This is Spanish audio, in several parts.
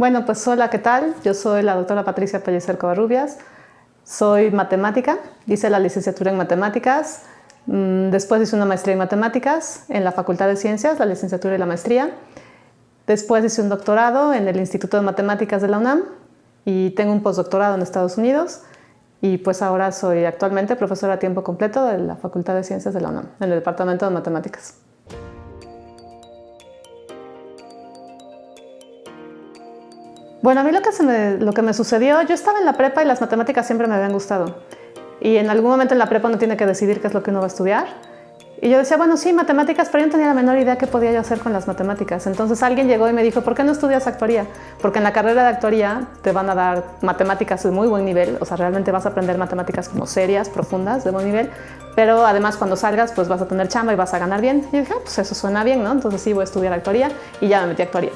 Bueno, pues hola, ¿qué tal? Yo soy la doctora Patricia Pellicer Covarrubias. Soy matemática, hice la licenciatura en matemáticas, después hice una maestría en matemáticas en la Facultad de Ciencias, la licenciatura y la maestría. Después hice un doctorado en el Instituto de Matemáticas de la UNAM y tengo un postdoctorado en Estados Unidos. Y pues ahora soy actualmente profesora a tiempo completo de la Facultad de Ciencias de la UNAM, en el Departamento de Matemáticas. Bueno, a mí lo que me sucedió, yo estaba en la prepa y las matemáticas siempre me habían gustado. Y en algún momento en la prepa uno tiene que decidir qué es lo que uno va a estudiar. Y yo decía, bueno, sí, matemáticas, pero yo no tenía la menor idea qué podía yo hacer con las matemáticas. Entonces alguien llegó y me dijo, ¿por qué no estudias actuaría? Porque en la carrera de actuaría te van a dar matemáticas de muy buen nivel, o sea, realmente vas a aprender matemáticas como serias, profundas, de buen nivel, pero además cuando salgas pues vas a tener chamba y vas a ganar bien. Y yo dije, pues eso suena bien, ¿no? Entonces sí, voy a estudiar actuaría y ya me metí a actuaría.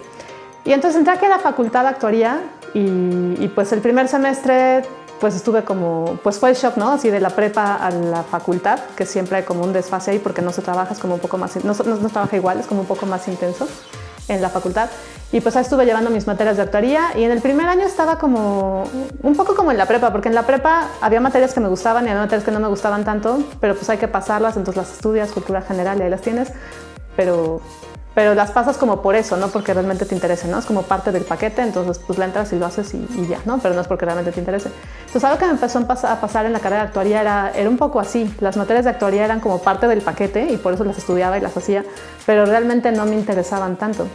Y entonces entré aquí a la facultad de actuaría y pues el primer semestre pues estuve como, pues fue el shock, ¿no? Así de la prepa a la facultad, que siempre hay como un desfase ahí porque no se trabaja, es como un poco más, no trabaja igual, es como un poco más intenso en la facultad. Y pues ahí estuve llevando mis materias de actuaría y en el primer año estaba como, un poco como en la prepa, porque en la prepa había materias que me gustaban y había materias que no me gustaban tanto, pero pues hay que pasarlas, entonces las estudias, cultura general y ahí las tienes, pero las pasas como por eso, no porque realmente te interese, ¿no? Es como parte del paquete, entonces pues la entras y lo haces y ya, ¿no? Pero no es porque realmente te interese. Entonces algo que me empezó a pasar en la carrera de actuaría era un poco así. Las materias de actuaría eran como parte del paquete y por eso las estudiaba y las hacía, pero realmente no me interesaban tanto.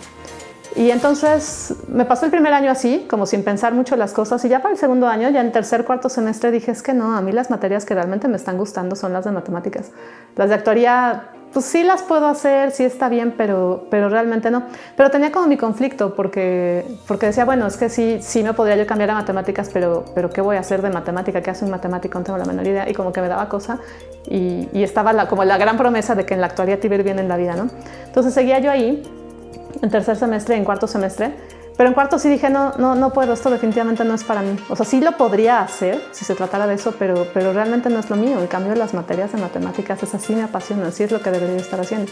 Y entonces me pasó el primer año así, como sin pensar mucho las cosas, y ya para el segundo año, ya en tercer, cuarto semestre, dije, es que no, a mí las materias que realmente me están gustando son las de matemáticas. Las de actuaría, pues sí las puedo hacer, sí está bien, pero realmente no. Pero tenía como mi conflicto, porque decía, bueno, es que sí me podría yo cambiar a matemáticas, pero ¿qué voy a hacer de matemática? ¿Qué hace un matemático? No tengo la menor idea, y como que me daba cosa, y estaba como la gran promesa de que en la actuaría te iba a ir bien en la vida, ¿no? Entonces seguía yo ahí, en tercer semestre, en cuarto semestre, pero en cuarto sí dije, no puedo, esto definitivamente no es para mí. O sea, sí lo podría hacer si se tratara de eso, pero realmente no es lo mío. En cambio, las materias de matemáticas, esas sí me apasionan, sí es lo que debería estar haciendo.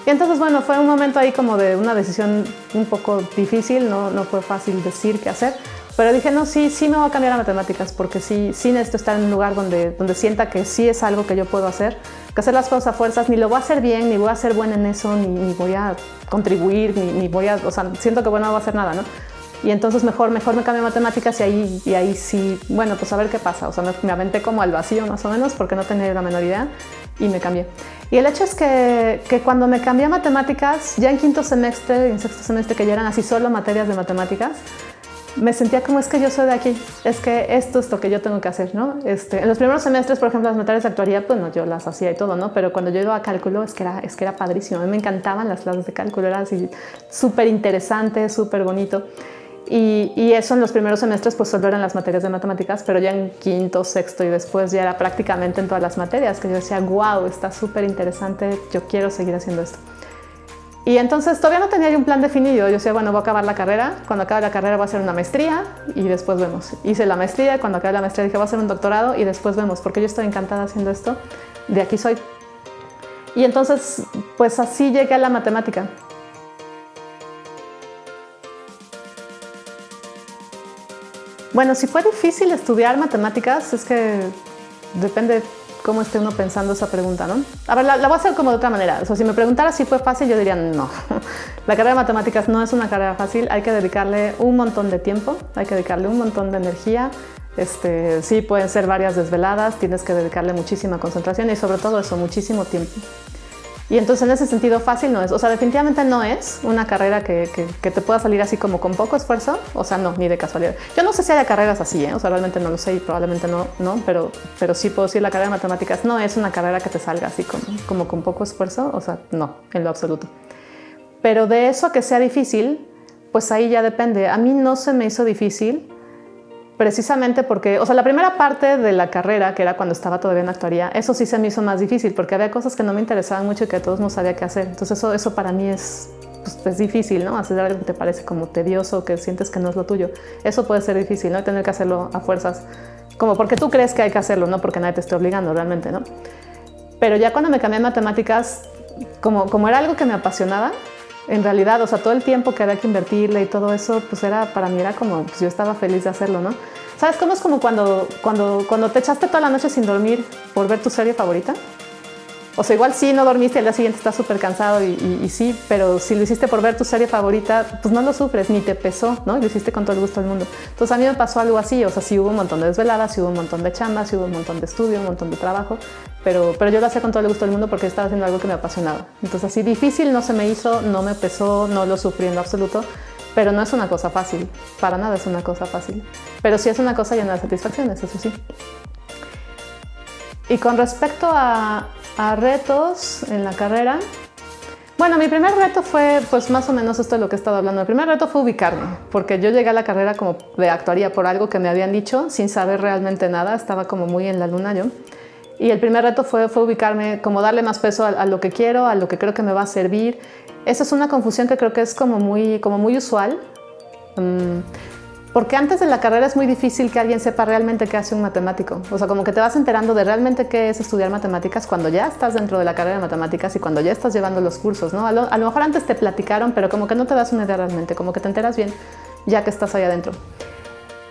Y entonces, bueno, fue un momento ahí como de una decisión un poco difícil, no fue fácil decir qué hacer, pero dije, no, sí me voy a cambiar a matemáticas porque sí necesito estar en un lugar donde sienta que sí es algo que yo puedo hacer, que hacer las cosas a fuerzas, ni lo voy a hacer bien, ni voy a ser buena en eso, ni voy a contribuir, ni voy a, o sea, siento que bueno, no voy a hacer nada, ¿no? Y entonces mejor me cambio a matemáticas y ahí sí, bueno, pues a ver qué pasa. O sea, me aventé como al vacío más o menos porque no tenía la menor idea y me cambié. Y el hecho es que cuando me cambié a matemáticas, ya en quinto semestre y en sexto semestre, que ya eran así solo materias de matemáticas, me sentía como, es que yo soy de aquí, es que esto es lo que yo tengo que hacer, ¿no? En los primeros semestres, por ejemplo, las materias de actuaría, pues no, yo las hacía y todo, ¿no? Pero cuando yo iba a cálculo, es que era padrísimo. A mí me encantaban las clases de cálculo, era así súper interesante, súper bonito. Y eso en los primeros semestres pues solo eran las materias de matemáticas, pero ya en quinto, sexto y después ya era prácticamente en todas las materias, que yo decía, wow, está súper interesante, yo quiero seguir haciendo esto. Y entonces todavía no tenía yo un plan definido. Yo decía, bueno, voy a acabar la carrera. Cuando acabe la carrera voy a hacer una maestría y después vemos. Hice la maestría y cuando acabe la maestría dije, voy a hacer un doctorado y después vemos, porque yo estoy encantada haciendo esto. De aquí soy. Y entonces, pues así llegué a la matemática. Bueno, si fue difícil estudiar matemáticas, es que depende cómo esté uno pensando esa pregunta, ¿no? A ver, la voy a hacer como de otra manera. O sea, si me preguntara si fue fácil, yo diría no. La carrera de matemáticas no es una carrera fácil, hay que dedicarle un montón de tiempo, hay que dedicarle un montón de energía. Sí, pueden ser varias desveladas, tienes que dedicarle muchísima concentración y sobre todo eso, muchísimo tiempo. Y entonces en ese sentido fácil no es, o sea, definitivamente no es una carrera que te pueda salir así como con poco esfuerzo, o sea, no, ni de casualidad. Yo no sé si hay carreras así, o sea, realmente no lo sé y probablemente no, pero sí puedo decir la carrera de matemáticas no es una carrera que te salga así como con poco esfuerzo, o sea, no, en lo absoluto. Pero de eso a que sea difícil, pues ahí ya depende. A mí no se me hizo difícil, precisamente porque, o sea, la primera parte de la carrera, que era cuando estaba todavía en actuaría, eso sí se me hizo más difícil porque había cosas que no me interesaban mucho y que a todos no sabía qué hacer. Entonces eso para mí es difícil, ¿no? Hacer algo que te parece como tedioso, que sientes que no es lo tuyo. Eso puede ser difícil, ¿no? Y tener que hacerlo a fuerzas, como porque tú crees que hay que hacerlo, no porque nadie te esté obligando realmente, ¿no? Pero ya cuando me cambié a matemáticas, como era algo que me apasionaba, en realidad, o sea, todo el tiempo que había que invertirle y todo eso, pues para mí era como, pues yo estaba feliz de hacerlo, ¿no? ¿Sabes cómo es como cuando te echaste toda la noche sin dormir por ver tu serie favorita? O sea, igual sí, no dormiste y al día siguiente estás súper cansado y sí, pero si lo hiciste por ver tu serie favorita, pues no lo sufres, ni te pesó, ¿no? Y lo hiciste con todo el gusto del mundo. Entonces a mí me pasó algo así, o sea, sí hubo un montón de desveladas, sí hubo un montón de chambas, sí hubo un montón de estudio, un montón de trabajo, pero yo lo hacía con todo el gusto del mundo porque estaba haciendo algo que me apasionaba. Entonces así difícil no se me hizo, no me pesó, no lo sufrí en lo absoluto, pero no es una cosa fácil, para nada es una cosa fácil. Pero sí es una cosa llena de satisfacciones, eso sí. Y con respecto a retos en la carrera, bueno, mi primer reto fue, pues más o menos esto de lo que he estado hablando. El primer reto fue ubicarme, porque yo llegué a la carrera como de actuaría por algo que me habían dicho, sin saber realmente nada, estaba como muy en la luna yo. Y el primer reto fue ubicarme, como darle más peso a lo que quiero, a lo que creo que me va a servir. Esa es una confusión que creo que es como muy usual. Porque antes de la carrera es muy difícil que alguien sepa realmente qué hace un matemático. O sea, como que te vas enterando de realmente qué es estudiar matemáticas cuando ya estás dentro de la carrera de matemáticas y cuando ya estás llevando los cursos, ¿no? A lo mejor antes te platicaron, pero como que no te das una idea realmente, como que te enteras bien ya que estás ahí adentro.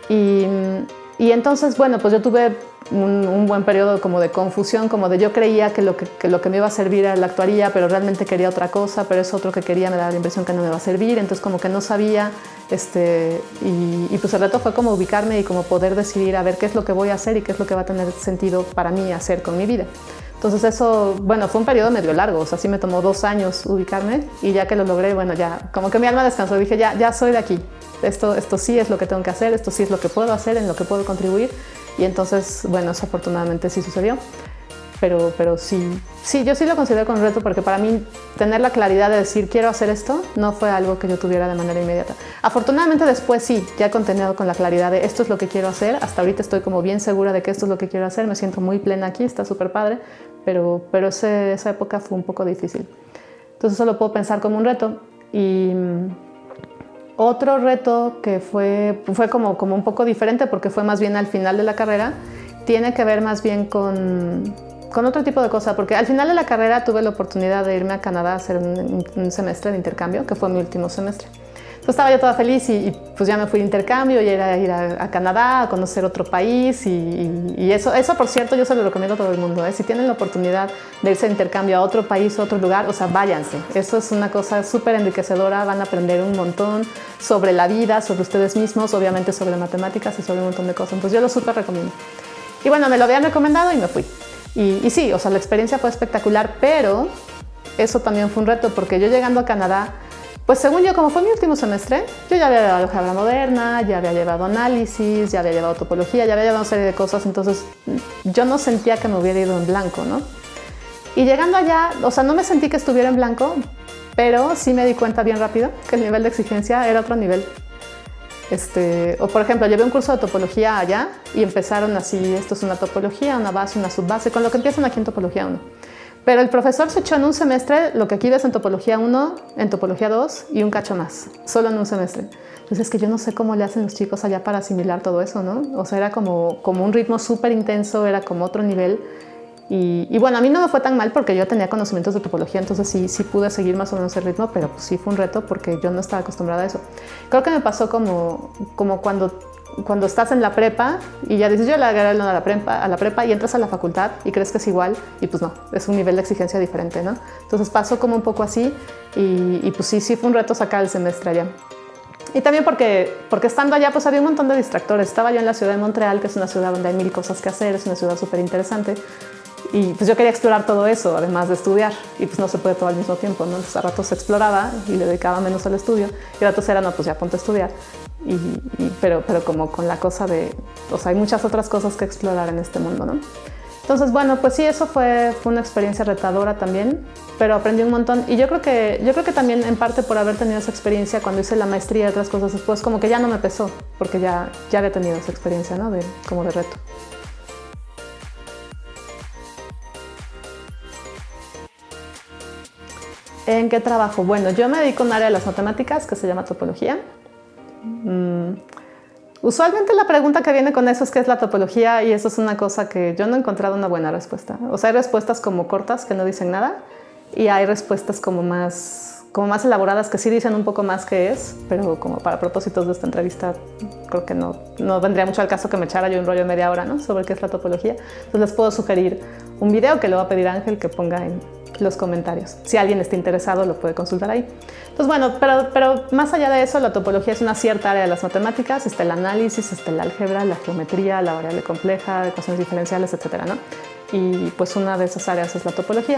Y entonces, bueno, pues yo tuve un buen periodo como de confusión, como de yo creía que lo que me iba a servir era la actuaría, pero realmente quería otra cosa, pero eso otro que quería me daba la impresión que no me iba a servir, entonces como que no sabía, y pues el reto fue como ubicarme y como poder decidir a ver qué es lo que voy a hacer y qué es lo que va a tener sentido para mí hacer con mi vida. Entonces eso, bueno, fue un periodo medio largo, o sea, sí me tomó 2 años ubicarme y ya que lo logré, bueno, ya como que mi alma descansó, dije, ya soy de aquí, esto sí es lo que tengo que hacer, esto sí es lo que puedo hacer, en lo que puedo contribuir y entonces, bueno, eso afortunadamente sí sucedió, pero sí, yo sí lo considero como un reto porque para mí tener la claridad de decir quiero hacer esto no fue algo que yo tuviera de manera inmediata. Afortunadamente después sí, ya he contenido con la claridad de esto es lo que quiero hacer, hasta ahorita estoy como bien segura de que esto es lo que quiero hacer, me siento muy plena aquí, está súper padre, pero esa época fue un poco difícil. Entonces eso lo puedo pensar como un reto. Y otro reto que fue como un poco diferente porque fue más bien al final de la carrera, tiene que ver más bien con otro tipo de cosa, porque al final de la carrera tuve la oportunidad de irme a Canadá a hacer un semestre de intercambio, que fue mi último semestre. Entonces estaba yo toda feliz y pues ya me fui de intercambio y era ir a Canadá, a conocer otro país y eso por cierto yo se lo recomiendo a todo el mundo, ¿eh? Si tienen la oportunidad de irse de intercambio a otro país, a otro lugar, o sea, váyanse. Eso es una cosa súper enriquecedora, van a aprender un montón sobre la vida, sobre ustedes mismos, obviamente sobre matemáticas y sobre un montón de cosas. Entonces yo lo súper recomiendo. Y bueno, me lo habían recomendado y me fui. Y sí, o sea, la experiencia fue espectacular, pero eso también fue un reto porque yo llegando a Canadá, pues según yo, como fue mi último semestre, yo ya había llevado álgebra moderna, ya había llevado análisis, ya había llevado topología, ya había llevado una serie de cosas, entonces yo no sentía que me hubiera ido en blanco, ¿no? Y llegando allá, o sea, no me sentí que estuviera en blanco, pero sí me di cuenta bien rápido que el nivel de exigencia era otro nivel. O por ejemplo, llevé un curso de topología allá y empezaron así, esto es una topología, una base, una subbase, con lo que empiezan aquí en topología 1. Pero el profesor se echó en un semestre lo que aquí ves en topología 1, en topología 2 y un cacho más, solo en un semestre. Entonces es que yo no sé cómo le hacen los chicos allá para asimilar todo eso, ¿no? O sea, era como un ritmo súper intenso, era como otro nivel. Y bueno, a mí no me fue tan mal porque yo tenía conocimientos de topología, entonces sí pude seguir más o menos el ritmo, pero pues sí fue un reto porque yo no estaba acostumbrada a eso. Creo que me pasó como cuando estás en la prepa y ya dices, yo le agarré a la prepa y entras a la facultad y crees que es igual y pues no, es un nivel de exigencia diferente, ¿no? Entonces pasó como un poco así y pues sí fue un reto sacar el semestre allá. Y también porque estando allá pues había un montón de distractores. Estaba yo en la ciudad de Montreal, que es una ciudad donde hay 1000 cosas que hacer, es una ciudad súper interesante. Y pues yo quería explorar todo eso, además de estudiar, y pues no se puede todo al mismo tiempo, ¿no? Entonces a ratos exploraba y le dedicaba menos al estudio, y a ratos era, no, pues ya ponte a estudiar, pero como con la cosa de, o sea, hay muchas otras cosas que explorar en este mundo, ¿no? Entonces, bueno, pues sí, eso fue una experiencia retadora también, pero aprendí un montón, y yo creo que también en parte por haber tenido esa experiencia cuando hice la maestría y otras cosas después, como que ya no me pesó, porque ya había tenido esa experiencia, ¿no? Como de reto. ¿En qué trabajo? Bueno, yo me dedico a un área de las matemáticas que se llama topología. Usualmente la pregunta que viene con eso es ¿qué es la topología? Y eso es una cosa que yo no he encontrado una buena respuesta. O sea, hay respuestas como cortas que no dicen nada y hay respuestas como más como más elaboradas que sí dicen un poco más qué es, pero como para propósitos de esta entrevista creo que no vendría mucho al caso que me echara yo un rollo de media hora, ¿no?, sobre qué es la topología. Entonces les puedo sugerir un video que le voy a pedir a Ángel que ponga en los comentarios. Si alguien está interesado lo puede consultar ahí. Entonces bueno, pero más allá de eso, la topología es una cierta área de las matemáticas. Está el análisis, está el álgebra, la geometría, la variable compleja, ecuaciones diferenciales, etcétera, ¿no? Y pues una de esas áreas es la topología.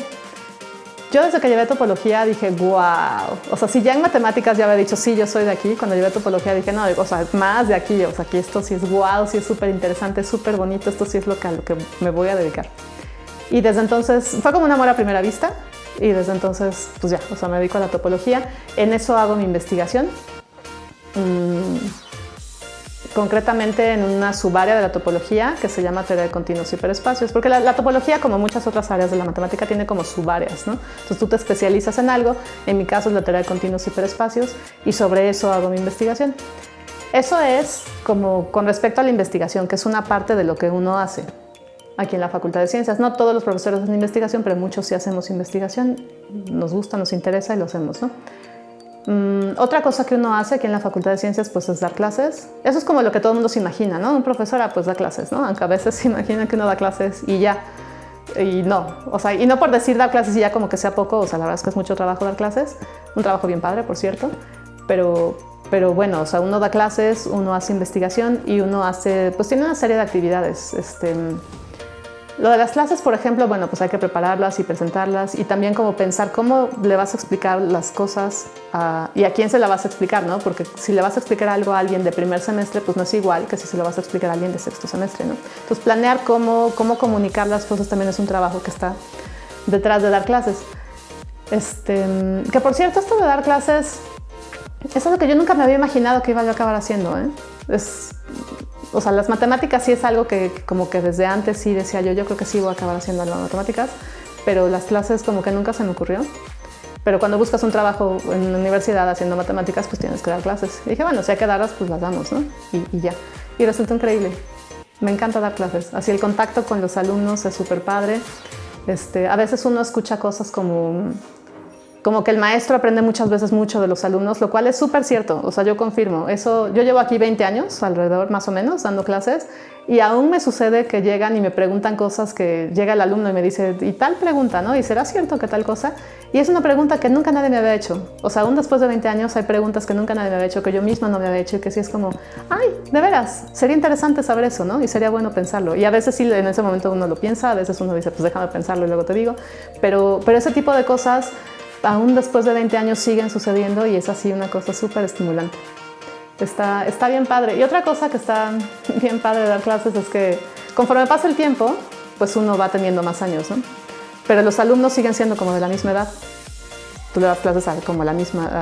Yo desde que llevé topología dije, wow, o sea, si ya en matemáticas ya había dicho, sí, yo soy de aquí, cuando llevé topología dije, no, o sea, más de aquí, o sea, aquí esto sí es wow, sí es súper interesante, súper bonito, esto sí es a lo que me voy a dedicar. Y desde entonces, fue como un amor a primera vista, y desde entonces, pues ya, o sea, me dedico a la topología, en eso hago mi investigación. Concretamente en una subárea de la topología que se llama teoría de continuos hiperespacios, porque la topología, como muchas otras áreas de la matemática, tiene como subáreas, ¿no? Entonces tú te especializas en algo, en mi caso es la teoría de continuos hiperespacios, y sobre eso hago mi investigación. Eso es como con respecto a la investigación, que es una parte de lo que uno hace aquí en la Facultad de Ciencias. No todos los profesores hacen investigación, pero muchos sí hacemos investigación, nos gusta, nos interesa y lo hacemos, ¿no? Otra cosa que uno hace aquí en la Facultad de Ciencias pues es dar clases. Eso es como lo que todo el mundo se imagina, ¿no? Un profesor pues da clases, ¿no? Aunque a veces se imagina que uno da clases y ya. Y no, o sea, y no por decir dar clases y ya como que sea poco, o sea, la verdad es que es mucho trabajo dar clases. Un trabajo bien padre, por cierto. Pero bueno, o sea, uno da clases, uno hace investigación y uno hace, pues tiene una serie de actividades. Lo de las clases, por ejemplo, bueno, pues hay que prepararlas y presentarlas y también como pensar cómo le vas a explicar las cosas y a quién se la vas a explicar, ¿no? Porque si le vas a explicar algo a alguien de primer semestre, pues no es igual que si se lo vas a explicar a alguien de sexto semestre, ¿no? Entonces, planear cómo comunicar las cosas también es un trabajo que está detrás de dar clases. Que por cierto, esto de dar clases es algo que yo nunca me había imaginado que iba yo a acabar haciendo, ¿eh? O sea, las matemáticas sí es algo que como que desde antes sí decía yo creo que sí voy a acabar haciendo las matemáticas, pero las clases como que nunca se me ocurrió. Pero cuando buscas un trabajo en una universidad haciendo matemáticas, pues tienes que dar clases. Y dije, bueno, si hay que darlas, pues las damos, ¿no? Y ya. Y resultó increíble. Me encanta dar clases. Así el contacto con los alumnos es súper padre. A veces uno escucha cosas como que el maestro aprende muchas veces mucho de los alumnos, lo cual es súper cierto, o sea, yo confirmo. Eso, yo llevo aquí 20 años, alrededor más o menos, dando clases, y aún me sucede que llegan y me preguntan cosas que llega el alumno y me dice, y tal pregunta, ¿no? ¿Y será cierto que tal cosa? Y es una pregunta que nunca nadie me había hecho. O sea, aún después de 20 años hay preguntas que nunca nadie me había hecho, que yo misma no me había hecho, y que sí es como, ay, de veras, sería interesante saber eso, ¿no? Y sería bueno pensarlo. Y a veces sí, en ese momento uno lo piensa, a veces uno dice, pues déjame pensarlo y luego te digo. Pero ese tipo de cosas aún después de 20 años siguen sucediendo y es así una cosa súper estimulante. Está bien padre. Y otra cosa que está bien padre de dar clases es que conforme pasa el tiempo, pues uno va teniendo más años, ¿no? Pero los alumnos siguen siendo como de la misma edad. Tú le das clases a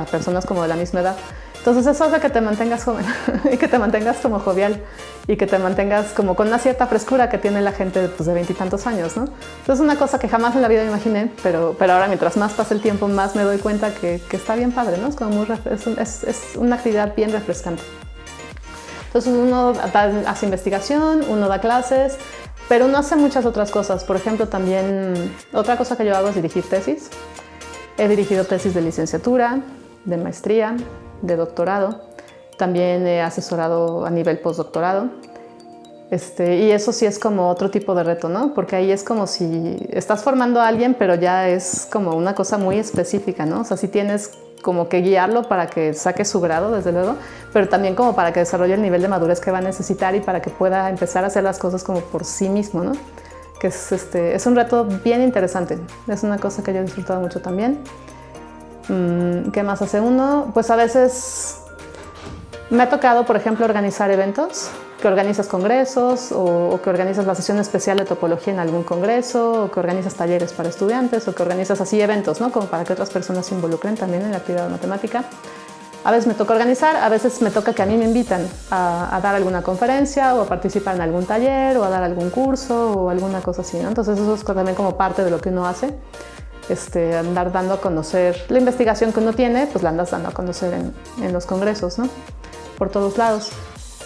personas como de la misma edad. Entonces eso hace que te mantengas joven y que te mantengas como jovial y que te mantengas como con una cierta frescura que tiene la gente pues, de 20 y tantos años, ¿no? Entonces es una cosa que jamás en la vida me imaginé, pero ahora mientras más pasa el tiempo, más me doy cuenta que está bien padre, ¿no? Es como es una actividad bien refrescante. Entonces uno hace investigación, uno da clases, pero uno hace muchas otras cosas. Por ejemplo, también otra cosa que yo hago es dirigir tesis. He dirigido tesis de licenciatura, de maestría, de doctorado. También he asesorado a nivel postdoctorado. Y eso sí es como otro tipo de reto, ¿no? Porque ahí es como si estás formando a alguien, pero ya es como una cosa muy específica, ¿no? O sea, sí tienes como que guiarlo para que saque su grado, desde luego, pero también como para que desarrolle el nivel de madurez que va a necesitar y para que pueda empezar a hacer las cosas como por sí mismo, ¿no? Que es un reto bien interesante. Es una cosa que yo he disfrutado mucho también. ¿Qué más hace uno? Pues a veces me ha tocado, por ejemplo, organizar eventos, que organizas congresos o que organizas la sesión especial de topología en algún congreso o que organizas talleres para estudiantes o que organizas así eventos, ¿no? Como para que otras personas se involucren también en la actividad matemática. A veces me toca organizar, a veces me toca que a mí me invitan a dar alguna conferencia o a participar en algún taller o a dar algún curso o alguna cosa así, ¿no? Entonces eso es también como parte de lo que uno hace. Andar dando a conocer la investigación que uno tiene, pues la andas dando a conocer en los congresos, ¿no? Por todos lados.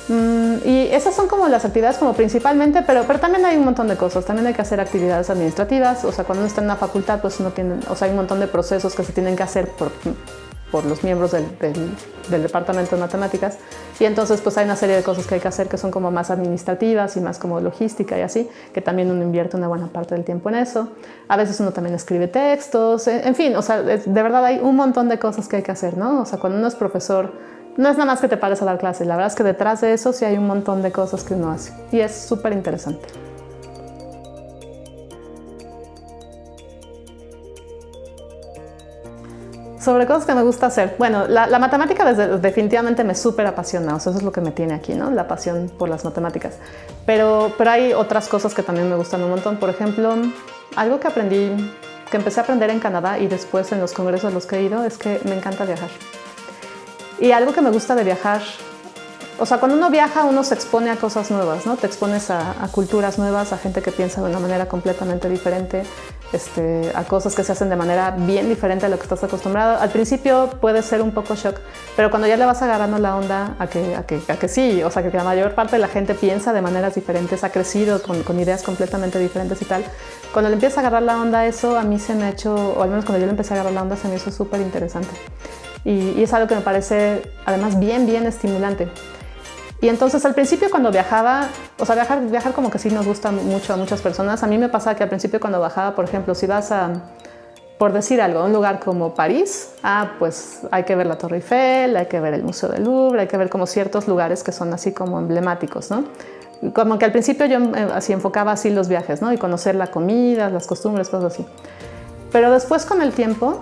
Y esas son como las actividades como principalmente, pero también hay un montón de cosas. También hay que hacer actividades administrativas. O sea, cuando uno está en una facultad, pues uno tiene, o sea, hay un montón de procesos que se tienen que hacer por los miembros del departamento de matemáticas. Y entonces pues hay una serie de cosas que hay que hacer que son como más administrativas y más como logística y así, que también uno invierte una buena parte del tiempo en eso. A veces uno también escribe textos, en fin, o sea, de verdad hay un montón de cosas que hay que hacer, ¿no? O sea, cuando uno es profesor, no es nada más que te pares a dar clases, la verdad es que detrás de eso sí hay un montón de cosas que uno hace y es súper interesante. Sobre cosas que me gusta hacer. Bueno, la matemática definitivamente me súper apasiona, o sea, eso es lo que me tiene aquí, ¿no? La pasión por las matemáticas. Pero hay otras cosas que también me gustan un montón. Por ejemplo, algo que empecé a aprender en Canadá y después en los congresos a los que he ido, es que me encanta viajar. Y algo que me gusta de viajar, o sea, cuando uno viaja, uno se expone a cosas nuevas, ¿no? Te expones a culturas nuevas, a gente que piensa de una manera completamente diferente, a cosas que se hacen de manera bien diferente a lo que estás acostumbrado. Al principio puede ser un poco shock, pero cuando ya le vas agarrando la onda a que sí, o sea, que la mayor parte de la gente piensa de maneras diferentes, ha crecido con ideas completamente diferentes y tal, cuando le empiezas a agarrar la onda a eso, a mí se me ha hecho, o al menos cuando yo le empecé a agarrar la onda, se me hizo súper interesante. Y es algo que me parece además bien estimulante. Y entonces al principio cuando viajaba, o sea, viajar como que sí nos gusta mucho a muchas personas. A mí me pasa que al principio cuando bajaba, por ejemplo, si vas por decir algo, a un lugar como París, pues hay que ver la Torre Eiffel, hay que ver el Museo del Louvre, hay que ver como ciertos lugares que son así como emblemáticos, ¿no? Como que al principio yo así enfocaba así los viajes, ¿no? Y conocer la comida, las costumbres, cosas así. Pero después con el tiempo,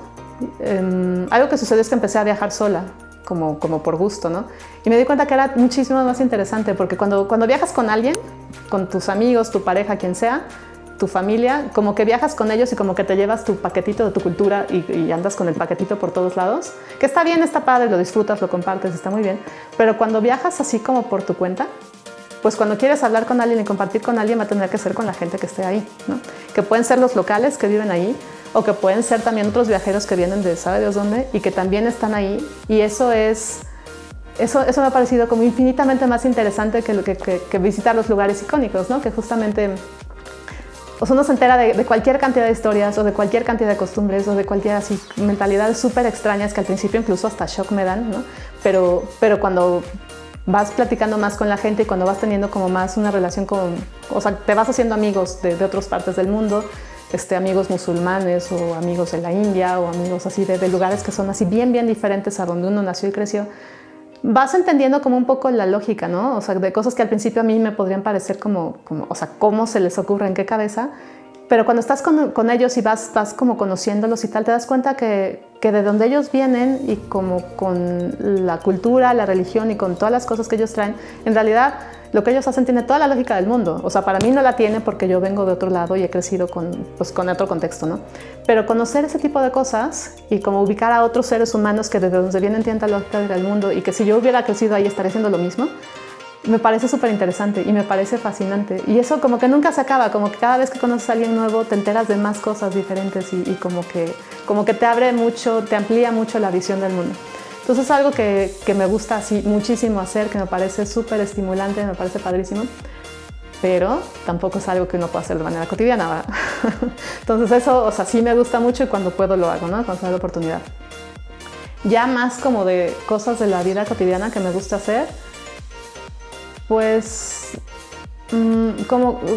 algo que sucedió es que empecé a viajar sola. Como por gusto, ¿no? Y me di cuenta que era muchísimo más interesante porque cuando viajas con alguien, con tus amigos, tu pareja, quien sea, tu familia, como que viajas con ellos y como que te llevas tu paquetito de tu cultura y andas con el paquetito por todos lados, que está bien, está padre, lo disfrutas, lo compartes, está muy bien, pero cuando viajas así como por tu cuenta, pues cuando quieres hablar con alguien y compartir con alguien va a tener que ser con la gente que esté ahí, ¿no? Que pueden ser los locales que viven ahí, o que pueden ser también otros viajeros que vienen de sabe Dios dónde y que también están ahí. Y eso me ha parecido como infinitamente más interesante que visitar los lugares icónicos, ¿no? Que justamente uno se entera de cualquier cantidad de historias o de cualquier cantidad de costumbres o de cualquier así mentalidades súper extrañas que al principio incluso hasta shock me dan, ¿no? Pero cuando vas platicando más con la gente y cuando vas teniendo como más una relación o sea, te vas haciendo amigos de otras partes del mundo, amigos musulmanes o amigos de la India o amigos así de lugares que son así bien diferentes a donde uno nació y creció, vas entendiendo como un poco la lógica, ¿no? O sea, de cosas que al principio a mí me podrían parecer como o sea, cómo se les ocurre, en qué cabeza, pero cuando estás con ellos y vas como conociéndolos y tal, te das cuenta que de donde ellos vienen y como con la cultura, la religión y con todas las cosas que ellos traen, en realidad lo que ellos hacen tiene toda la lógica del mundo. O sea, para mí no la tiene porque yo vengo de otro lado y he crecido con otro contexto, ¿no? Pero conocer ese tipo de cosas y como ubicar a otros seres humanos que desde donde vienen tienen la lógica del mundo y que si yo hubiera crecido ahí estaría haciendo lo mismo, me parece súper interesante y me parece fascinante. Y eso como que nunca se acaba, como que cada vez que conoces a alguien nuevo te enteras de más cosas diferentes y como que te abre mucho, te amplía mucho la visión del mundo. Entonces es algo que me gusta así muchísimo hacer, que me parece súper estimulante, me parece padrísimo, pero tampoco es algo que uno pueda hacer de manera cotidiana, ¿verdad? Entonces eso, o sea, sí me gusta mucho y cuando puedo lo hago, ¿no? Cuando tengo la oportunidad. Ya más como de cosas de la vida cotidiana que me gusta hacer, pues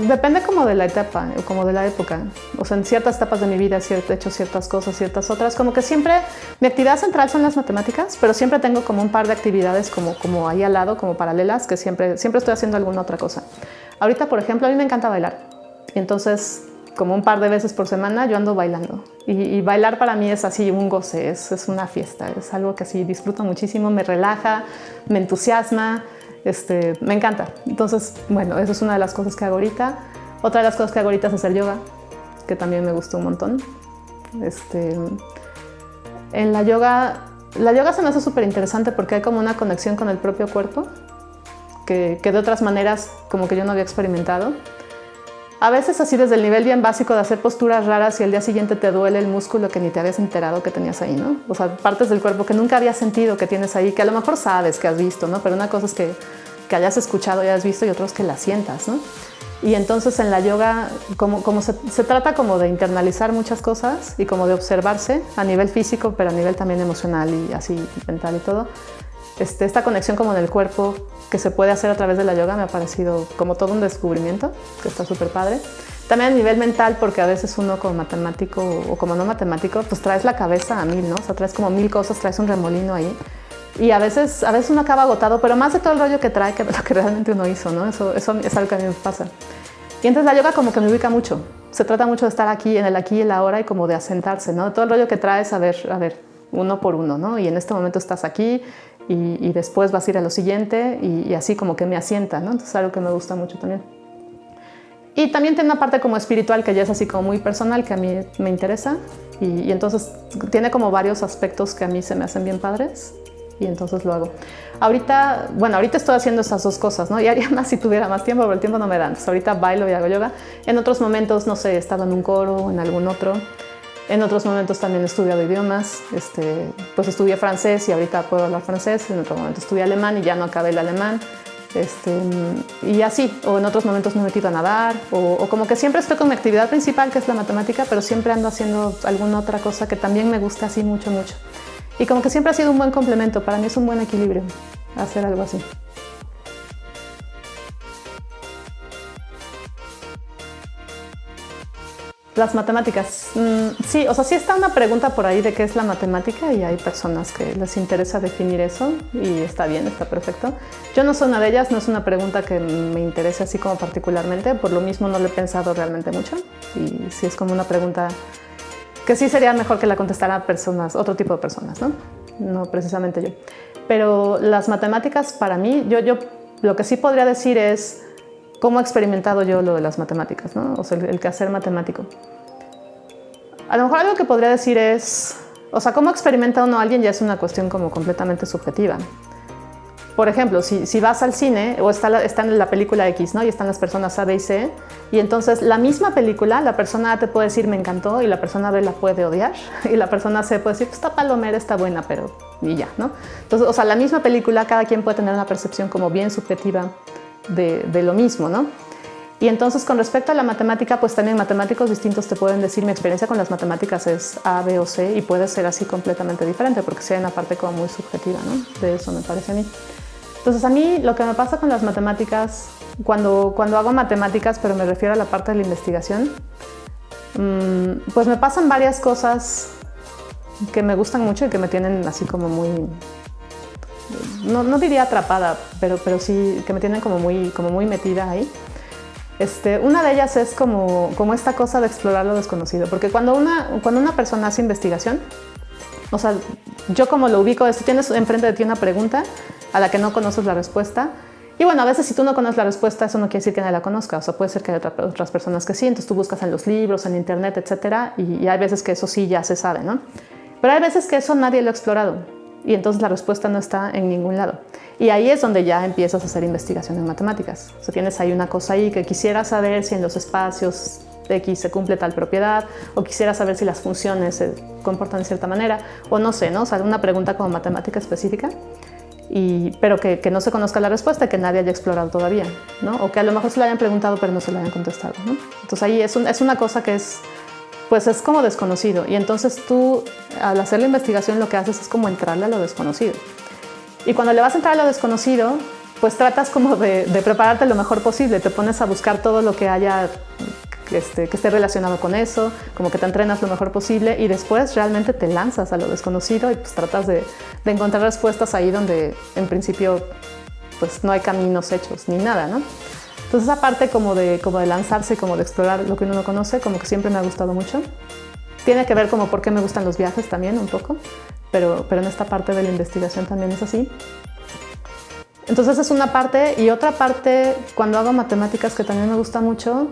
depende como de la etapa o como de la época. O sea, en ciertas etapas de mi vida he hecho ciertas cosas, ciertas otras. Como que siempre mi actividad central son las matemáticas, pero siempre tengo como un par de actividades como ahí al lado, como paralelas, que siempre estoy haciendo alguna otra cosa. Ahorita, por ejemplo, a mí me encanta bailar. Y entonces, como un par de veces por semana, yo ando bailando. Y bailar para mí es así un goce, es una fiesta. Es algo que así disfruto muchísimo, me relaja, me entusiasma. Me encanta. Entonces, bueno, eso es una de las cosas que hago ahorita. Otra de las cosas que hago ahorita es hacer yoga, que también me gusta un montón. En la yoga se me hace súper interesante porque hay como una conexión con el propio cuerpo que de otras maneras como que yo no había experimentado. A veces así desde el nivel bien básico de hacer posturas raras y al día siguiente te duele el músculo que ni te habías enterado que tenías ahí, ¿no? O sea, partes del cuerpo que nunca habías sentido que tienes ahí, que a lo mejor sabes, que has visto, ¿no? Pero una cosa es que hayas escuchado y hayas visto y otros que las sientas, ¿no? Y entonces en la yoga, como se trata como de internalizar muchas cosas y como de observarse a nivel físico, pero a nivel también emocional y así mental y todo, esta conexión como en el cuerpo que se puede hacer a través de la yoga me ha parecido como todo un descubrimiento, que está súper padre. También a nivel mental, porque a veces uno como matemático o como no matemático, pues traes la cabeza a mil, ¿no? O sea, traes como mil cosas, traes un remolino ahí. Y a veces uno acaba agotado, pero más de todo el rollo que trae que lo que realmente uno hizo, ¿no? Eso es algo que a mí me pasa. Y entonces la yoga como que me ubica mucho. Se trata mucho de estar aquí, en el aquí y el ahora y como de asentarse, ¿no? Todo el rollo que traes, a ver, uno por uno, ¿no? Y en este momento estás aquí y después vas a ir a lo siguiente y así como que me asienta, ¿no? Entonces es algo que me gusta mucho también. Y también tiene una parte como espiritual que ya es así como muy personal, que a mí me interesa. Y entonces tiene como varios aspectos que a mí se me hacen bien padres. Y entonces lo hago. Ahorita estoy haciendo esas dos cosas, ¿no? Y haría más si tuviera más tiempo, pero el tiempo no me da. Entonces ahorita bailo y hago yoga. En otros momentos, no sé, he estado en un coro, en algún otro. En otros momentos también he estudiado idiomas. Pues estudié francés y ahorita puedo hablar francés. En otro momento estudié alemán y ya no acabé el alemán. Y así, o en otros momentos me he metido a nadar, o como que siempre estoy con mi actividad principal, que es la matemática, pero siempre ando haciendo alguna otra cosa que también me gusta así mucho, mucho. Y como que siempre ha sido un buen complemento, para mí es un buen equilibrio hacer algo así. Las matemáticas. Sí, o sea, sí está una pregunta por ahí de qué es la matemática y hay personas que les interesa definir eso y está bien, está perfecto. Yo no soy una de ellas, no es una pregunta que me interese así como particularmente, por lo mismo no lo he pensado realmente mucho y sí es como una pregunta que sí sería mejor que la contestara personas, otro tipo de personas, ¿no? No precisamente yo. Pero las matemáticas para mí, yo lo que sí podría decir es cómo he experimentado yo lo de las matemáticas, ¿no? O sea, el quehacer matemático. A lo mejor algo que podría decir es, o sea, cómo experimenta uno a alguien ya es una cuestión como completamente subjetiva. Por ejemplo, si vas al cine o está en la película X, ¿no? Y están las personas A, B y C, y entonces la misma película, la persona A te puede decir me encantó y la persona B la puede odiar y la persona C puede decir pues, está palomera, está buena, pero y ya, ¿no? Entonces, o sea, la misma película, cada quien puede tener una percepción como bien subjetiva de lo mismo, ¿no? Y entonces con respecto a la matemática, pues también matemáticos distintos te pueden decir mi experiencia con las matemáticas es A, B o C y puede ser así completamente diferente porque sí hay una parte como muy subjetiva, ¿no? De eso me parece a mí. Entonces a mí lo que me pasa con las matemáticas, cuando hago matemáticas, pero me refiero a la parte de la investigación, pues me pasan varias cosas que me gustan mucho y que me tienen así como muy, no diría atrapada, pero sí que me tienen como muy metida ahí. Una de ellas es como esta cosa de explorar lo desconocido, porque cuando una persona hace investigación, o sea, yo como lo ubico es, tienes enfrente de ti una pregunta a la que no conoces la respuesta, y bueno, a veces si tú no conoces la respuesta, eso no quiere decir que nadie la conozca, o sea, puede ser que haya otras personas que sí, entonces tú buscas en los libros, en internet, etcétera, y hay veces que eso sí ya se sabe, ¿no? Pero hay veces que eso nadie lo ha explorado, y entonces la respuesta no está en ningún lado. Y ahí es donde ya empiezas a hacer investigación en matemáticas. O sea, tienes ahí una cosa ahí que quisiera saber si en los espacios X se cumple tal propiedad, o quisiera saber si las funciones se comportan de cierta manera, o no sé, ¿no? O sea, una pregunta como matemática específica, pero que no se conozca la respuesta, que nadie haya explorado todavía, ¿no? O que a lo mejor se lo hayan preguntado, pero no se lo hayan contestado, ¿no? Entonces ahí es una cosa que es como desconocido. Y entonces tú, al hacer la investigación, lo que haces es como entrarle a lo desconocido. Y cuando le vas a entrar a lo desconocido, pues tratas como de prepararte lo mejor posible. Te pones a buscar todo lo que haya que esté relacionado con eso, como que te entrenas lo mejor posible y después realmente te lanzas a lo desconocido y pues tratas de encontrar respuestas ahí donde en principio pues no hay caminos hechos ni nada, ¿no? Entonces esa parte como de lanzarse, como de explorar lo que uno no conoce, como que siempre me ha gustado mucho. Tiene que ver como por qué me gustan los viajes también un poco, pero en esta parte de la investigación también es así. Entonces es una parte, y otra parte cuando hago matemáticas que también me gusta mucho,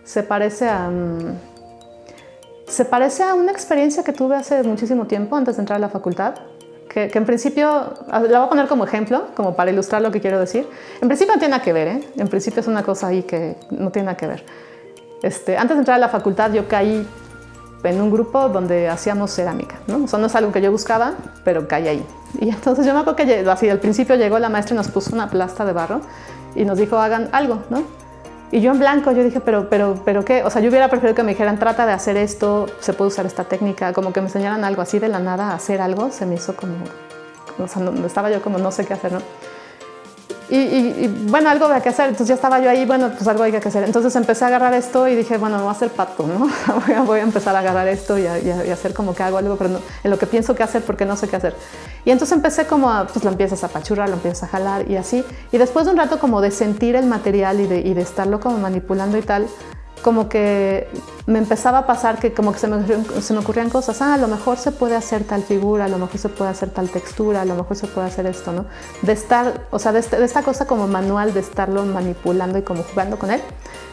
se parece a una experiencia que tuve hace muchísimo tiempo antes de entrar a la facultad, que en principio, la voy a poner como ejemplo, como para ilustrar lo que quiero decir. En principio no tiene nada que ver, ¿eh? En principio es una cosa ahí que no tiene nada que ver. Antes de entrar a la facultad yo caí en un grupo donde hacíamos cerámica, ¿no? Eso no es algo que yo buscaba, pero caí ahí. Y entonces yo me acuerdo que así al principio llegó la maestra y nos puso una plasta de barro y nos dijo, hagan algo, ¿no? Y yo en blanco, yo dije, pero ¿qué? O sea, yo hubiera preferido que me dijeran, trata de hacer esto, se puede usar esta técnica, como que me enseñaran algo así de la nada, hacer algo, se me hizo como, o sea, no, estaba yo como no sé qué hacer, ¿no? Y bueno, algo había que hacer, entonces ya estaba yo ahí, bueno, pues algo hay que hacer. Entonces empecé a agarrar esto y dije, bueno, voy a hacer pato, ¿no? Voy a empezar a agarrar esto y hacer como que hago algo, pero no, en lo que pienso qué hacer porque no sé qué hacer. Y entonces empecé como a, pues lo empiezas a apachurrar, lo empiezas a jalar y así. Y después de un rato como de sentir el material y de estarlo como manipulando y tal, como que me empezaba a pasar que como que se me ocurrían cosas, a lo mejor se puede hacer tal figura, a lo mejor se puede hacer tal textura, a lo mejor se puede hacer esto, ¿no? De estar, o sea, de esta cosa como manual de estarlo manipulando y como jugando con él,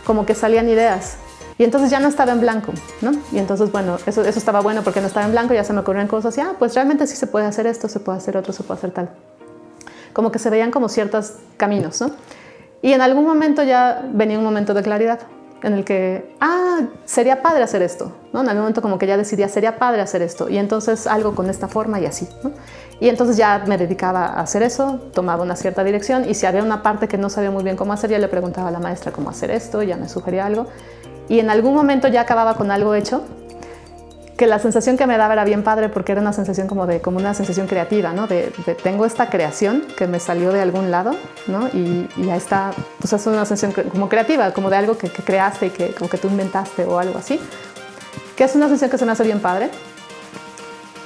como que salían ideas. Y entonces ya no estaba en blanco, ¿no? Y entonces, bueno, eso estaba bueno porque no estaba en blanco, ya se me ocurrían cosas y, pues realmente sí se puede hacer esto, se puede hacer otro, se puede hacer tal. Como que se veían como ciertos caminos, ¿no? Y en algún momento ya venía un momento de claridad en el que, sería padre hacer esto, ¿no? En algún momento como que ya decidía, sería padre hacer esto, y entonces algo con esta forma y así, ¿no? Y entonces ya me dedicaba a hacer eso, tomaba una cierta dirección, y si había una parte que no sabía muy bien cómo hacer, ya le preguntaba a la maestra cómo hacer esto, ya me sugería algo, y en algún momento ya acababa con algo hecho, que la sensación que me daba era bien padre porque era una sensación como una sensación creativa, ¿no? De tengo esta creación que me salió de algún lado, ¿no? Y ya está, pues es una sensación como creativa, como de algo que creaste y que como que tú inventaste o algo así, que es una sensación que se me hace bien padre.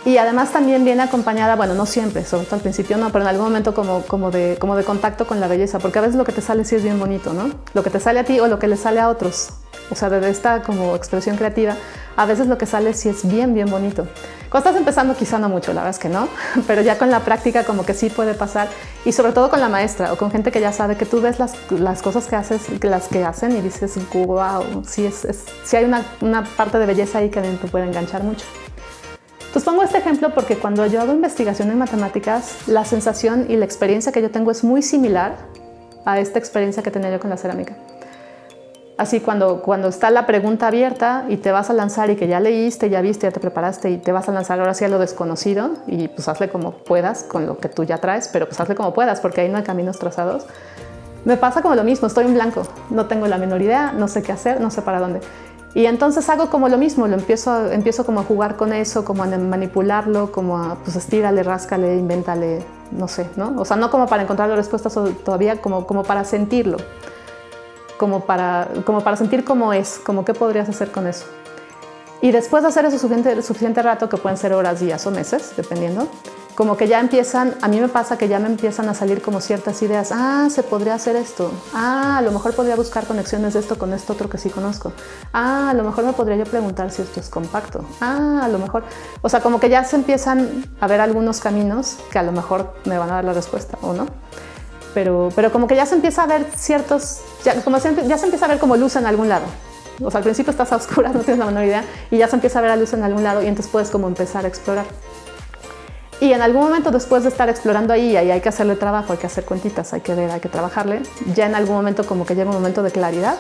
Y además también viene acompañada, bueno, no siempre, sobre todo al principio no, pero en algún momento como de contacto con la belleza, porque a veces lo que te sale sí es bien bonito, ¿no? Lo que te sale a ti o lo que le sale a otros, o sea, de esta como expresión creativa, a veces lo que sale sí es bien, bien bonito. Cuando estás empezando quizá no mucho, la verdad es que no, pero ya con la práctica como que sí puede pasar, y sobre todo con la maestra o con gente que ya sabe que tú ves las cosas que haces, las que hacen y dices, wow, sí hay una parte de belleza ahí que te puede enganchar mucho. Entonces pongo este ejemplo porque cuando yo hago investigación en matemáticas, la sensación y la experiencia que yo tengo es muy similar a esta experiencia que tenía yo con la cerámica. Así cuando está la pregunta abierta y te vas a lanzar y que ya leíste, ya viste, ya te preparaste y te vas a lanzar ahora sí a lo desconocido y pues hazle como puedas con lo que tú ya traes, pero pues hazle como puedas porque ahí no hay caminos trazados. Me pasa como lo mismo, estoy en blanco, no tengo la menor idea, no sé qué hacer, no sé para dónde. Y entonces hago como lo mismo, empiezo como a jugar con eso, como a manipularlo, como a pues estírale, ráscale, invéntale, no sé, ¿no? O sea, no como para encontrar las respuestas todavía, como para sentirlo. Como para sentir cómo es, como qué podrías hacer con eso. Y después de hacer eso suficiente rato, que pueden ser horas, días o meses, dependiendo, como que ya empiezan, a mí me pasa que ya me empiezan a salir como ciertas ideas. Se podría hacer esto. A lo mejor podría buscar conexiones de esto con esto otro que sí conozco. A lo mejor me podría yo preguntar si esto es compacto. A lo mejor, o sea, como que ya se empiezan a ver algunos caminos que a lo mejor me van a dar la respuesta o no. Pero como que ya se empieza a ver ya se empieza a ver como luz en algún lado. O sea, al principio estás a oscuras, no tienes la menor idea, y ya se empieza a ver la luz en algún lado y entonces puedes como empezar a explorar. Y en algún momento después de estar explorando ahí hay que hacerle trabajo, hay que hacer cuentitas, hay que ver, hay que trabajarle, ya en algún momento como que llega un momento de claridad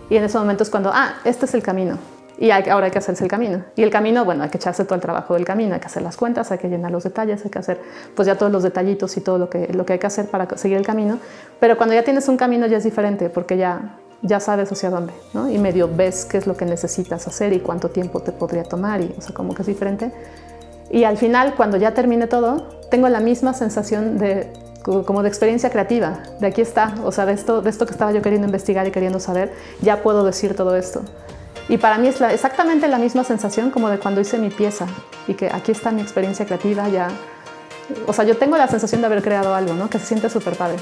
y en ese momento es cuando, este es el camino. Y ahora hay que hacerse el camino. Y el camino, bueno, hay que echarse todo el trabajo del camino, hay que hacer las cuentas, hay que llenar los detalles, hay que hacer pues ya todos los detallitos y todo lo que hay que hacer para seguir el camino. Pero cuando ya tienes un camino ya es diferente porque ya sabes hacia dónde, ¿no? Y medio ves qué es lo que necesitas hacer y cuánto tiempo te podría tomar, y, o sea, como que es diferente. Y al final, cuando ya termine todo, tengo la misma sensación como de experiencia creativa, de aquí está, o sea, de esto que estaba yo queriendo investigar y queriendo saber, ya puedo decir todo esto. Y para mí es exactamente la misma sensación como de cuando hice mi pieza y que aquí está mi experiencia creativa ya. O sea, yo tengo la sensación de haber creado algo, ¿no? Que se siente súper padre.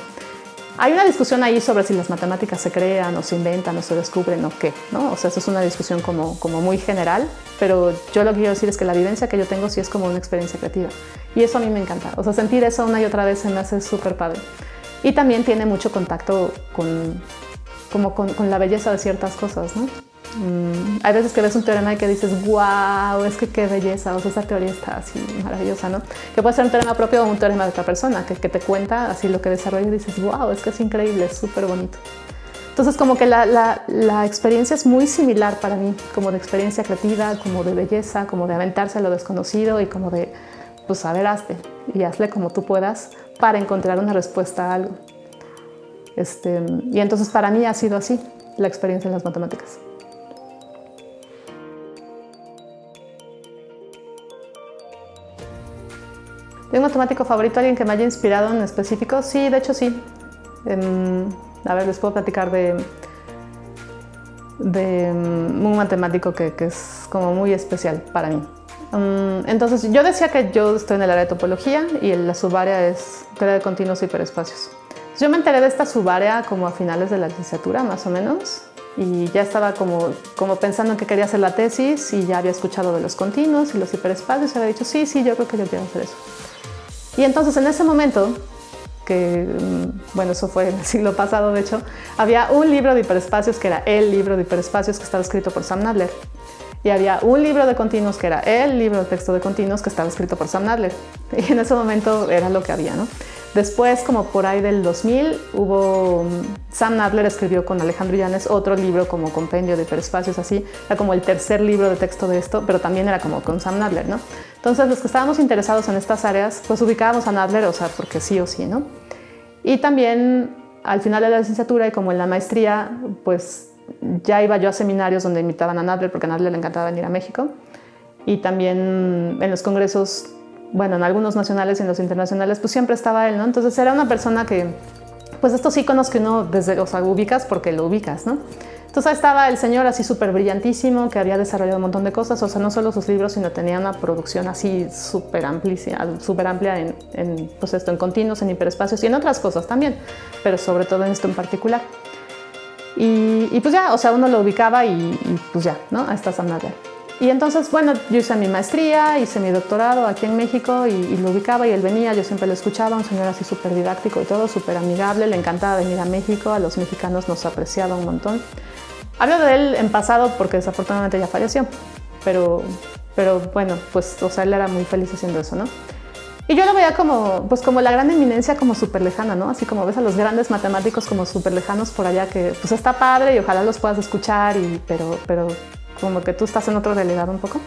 Hay una discusión ahí sobre si las matemáticas se crean o se inventan o se descubren o qué, ¿no? O sea, eso es una discusión como muy general, pero yo lo que quiero decir es que la vivencia que yo tengo sí es como una experiencia creativa. Y eso a mí me encanta. O sea, sentir eso una y otra vez se me hace súper padre. Y también tiene mucho contacto con la belleza de ciertas cosas, ¿no? Hay veces que ves un teorema y que dices, wow, es que qué belleza, o sea, esa teoría está así maravillosa, ¿no? Que puede ser un teorema propio o un teorema de otra persona, que te cuenta así lo que desarrolla y dices, wow, es que es increíble, es súper bonito. Entonces, como que la experiencia es muy similar para mí, como de experiencia creativa, como de belleza, como de aventarse a lo desconocido y como de pues a ver, hazle y hazle como tú puedas para encontrar una respuesta a algo. Y entonces para mí ha sido así la experiencia en las matemáticas. ¿De un matemático favorito, alguien que me haya inspirado en específico? Sí, de hecho sí. A ver, les puedo platicar de un matemático que es como muy especial para mí. Entonces, yo decía que yo estoy en el área de topología y la subárea es teoría de continuos e hiperespacios. Yo me enteré de esta subárea como a finales de la licenciatura, más o menos, y ya estaba como pensando en que quería hacer la tesis y ya había escuchado de los continuos y los hiperespacios y había dicho, sí, yo creo que yo quiero hacer eso. Y entonces, en ese momento, que, bueno, eso fue en el siglo pasado, de hecho, había un libro de hiperespacios que era el libro de hiperespacios que estaba escrito por Sam Nadler. Y había un libro de continuos que era el libro de texto de continuos que estaba escrito por Sam Nadler. Y en ese momento era lo que había, ¿no? Después, como por ahí del 2000, Sam Nadler escribió con Alejandro Yanes otro libro como compendio de hiperespacios, así. Era como el tercer libro de texto de esto, pero también era como con Sam Nadler, ¿no? Entonces, los que estábamos interesados en estas áreas, pues ubicábamos a Nadler, o sea, porque sí o sí, ¿no? Y también, al final de la licenciatura y como en la maestría, pues ya iba yo a seminarios donde invitaban a Nadler, porque a Nadler le encantaba venir a México. Y también en los congresos, bueno, en algunos nacionales y en los internacionales, pues siempre estaba él, ¿no? Entonces era una persona que, pues estos íconos que uno desde, o sea, ubicas porque lo ubicas, ¿no? Entonces ahí estaba el señor así súper brillantísimo, que había desarrollado un montón de cosas, o sea, no solo sus libros, sino tenía una producción así súper amplia en, pues esto, en continuos, en hiperespacios y en otras cosas también, pero sobre todo en esto en particular. Y pues ya, o sea, uno lo ubicaba y pues ya, ¿no? Ahí está Sam Nadler. Y entonces, bueno, yo hice mi maestría, hice mi doctorado aquí en México y lo ubicaba y él venía, yo siempre lo escuchaba, un señor así súper didáctico y todo, súper amigable, le encantaba venir a México, a los mexicanos nos apreciaba un montón. Hablo de él en pasado porque desafortunadamente ya falleció, pero bueno, pues, o sea, él era muy feliz haciendo eso, ¿no? Y yo lo veía como, pues como la gran eminencia como súper lejana, ¿no? Así como ves a los grandes matemáticos como súper lejanos por allá que pues está padre y ojalá los puedas escuchar, pero como que tú estás en otra realidad un poco.